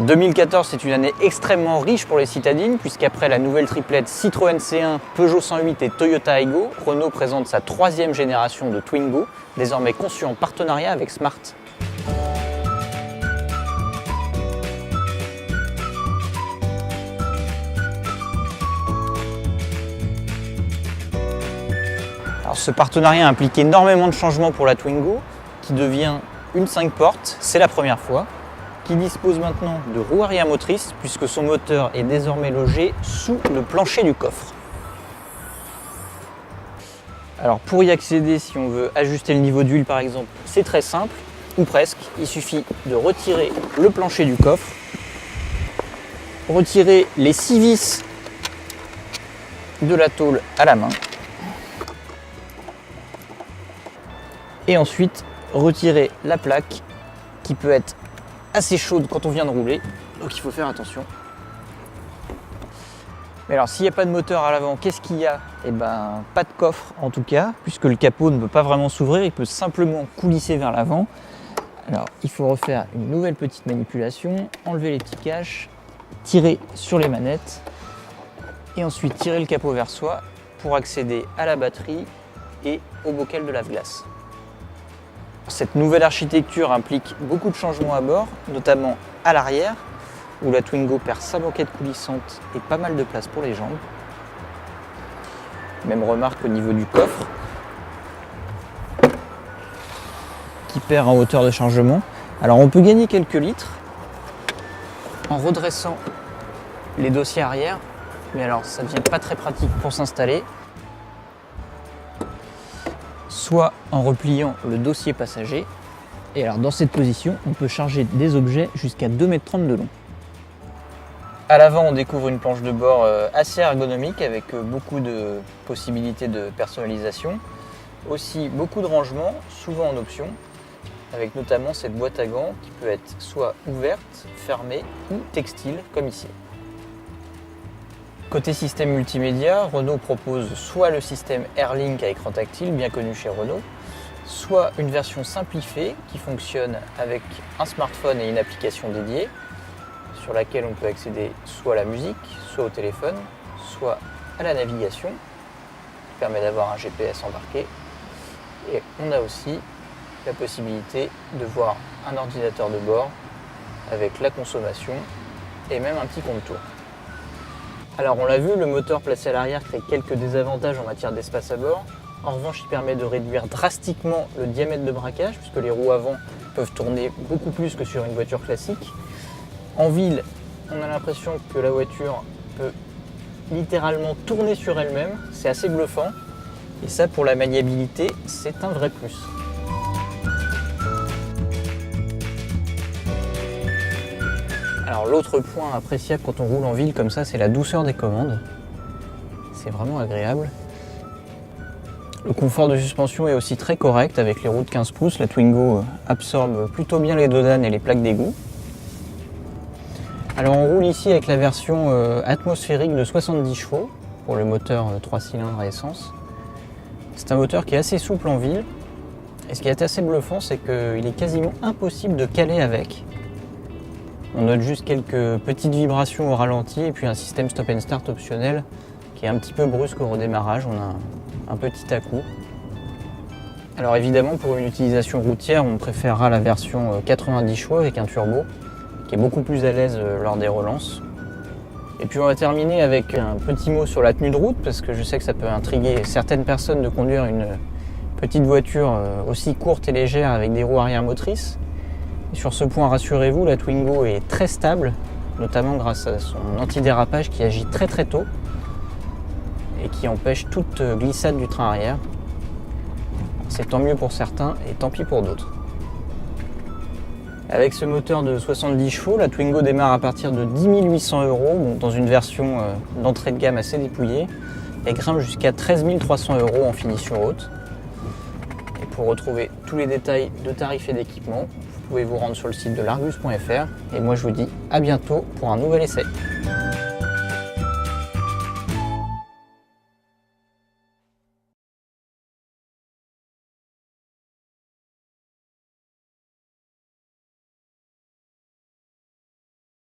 2014, c'est une année extrêmement riche pour les citadines, puisqu'après la nouvelle triplette Citroën C1, Peugeot 108 et Toyota Aygo, Renault présente sa troisième génération de Twingo, désormais conçue en partenariat avec Smart. Alors, ce partenariat implique énormément de changements pour la Twingo, qui devient une 5 portes, c'est la première fois, qui dispose maintenant de roues arrière motrices puisque son moteur est désormais logé sous le plancher du coffre. Alors pour y accéder, si on veut ajuster le niveau d'huile par exemple, c'est très simple, ou presque. Il suffit de retirer le plancher du coffre, retirer les 6 vis de la tôle à la main, et ensuite retirer la plaque qui peut être assez chaude quand on vient de rouler, donc il faut faire attention. Mais alors s'il n'y a pas de moteur à l'avant, qu'est-ce qu'il y a? Eh ben pas de coffre en tout cas, puisque le capot ne peut pas vraiment s'ouvrir, il peut simplement coulisser vers l'avant. Alors il faut refaire une nouvelle petite manipulation, enlever les petits caches, tirer sur les manettes et ensuite tirer le capot vers soi pour accéder à la batterie et au bocal de lave-glace. Cette nouvelle architecture implique beaucoup de changements à bord, notamment à l'arrière, où la Twingo perd sa banquette coulissante et pas mal de place pour les jambes. Même remarque au niveau du coffre, qui perd en hauteur de chargement. Alors on peut gagner quelques litres en redressant les dossiers arrière, mais alors ça devient pas très pratique pour s'installer. Soit en repliant le dossier passager. Et alors dans cette position, on peut charger des objets jusqu'à 2,30 m de long. À l'avant, on découvre une planche de bord assez ergonomique avec beaucoup de possibilités de personnalisation. Aussi beaucoup de rangements, souvent en option, avec notamment cette boîte à gants qui peut être soit ouverte, fermée ou textile comme ici. Côté système multimédia, Renault propose soit le système Airlink à écran tactile, bien connu chez Renault, soit une version simplifiée qui fonctionne avec un smartphone et une application dédiée, sur laquelle on peut accéder soit à la musique, soit au téléphone, soit à la navigation, qui permet d'avoir un GPS embarqué. Et on a aussi la possibilité de voir un ordinateur de bord avec la consommation et même un petit compte-tour. Alors on l'a vu, le moteur placé à l'arrière crée quelques désavantages en matière d'espace à bord. En revanche, il permet de réduire drastiquement le diamètre de braquage puisque les roues avant peuvent tourner beaucoup plus que sur une voiture classique. En ville, on a l'impression que la voiture peut littéralement tourner sur elle-même. C'est assez bluffant. Et ça, pour la maniabilité, c'est un vrai plus. Alors l'autre point appréciable quand on roule en ville comme ça, c'est la douceur des commandes. C'est vraiment agréable. Le confort de suspension est aussi très correct avec les roues de 15 pouces. La Twingo absorbe plutôt bien les dodanes et les plaques d'égout. Alors on roule ici avec la version atmosphérique de 70 chevaux pour le moteur 3 cylindres à essence. C'est un moteur qui est assez souple en ville. Et ce qui est assez bluffant, c'est qu'il est quasiment impossible de caler avec. On note juste quelques petites vibrations au ralenti et puis un système stop and start optionnel qui est un petit peu brusque au redémarrage. On a un petit à-coup. Alors évidemment, pour une utilisation routière, on préférera la version 90 chevaux avec un turbo qui est beaucoup plus à l'aise lors des relances. Et puis on va terminer avec un petit mot sur la tenue de route parce que je sais que ça peut intriguer certaines personnes de conduire une petite voiture aussi courte et légère avec des roues arrière motrices. Et sur ce point, rassurez-vous, la Twingo est très stable, notamment grâce à son antidérapage qui agit très très tôt et qui empêche toute glissade du train arrière. C'est tant mieux pour certains et tant pis pour d'autres. Avec ce moteur de 70 chevaux, la Twingo démarre à partir de 10 800 €, dans une version d'entrée de gamme assez dépouillée, et grimpe jusqu'à 13 300 € en finition haute. Et pour retrouver tous les détails de tarifs et d'équipements, vous pouvez vous rendre sur le site de largus.fr. Et moi je vous dis à bientôt pour un nouvel essai.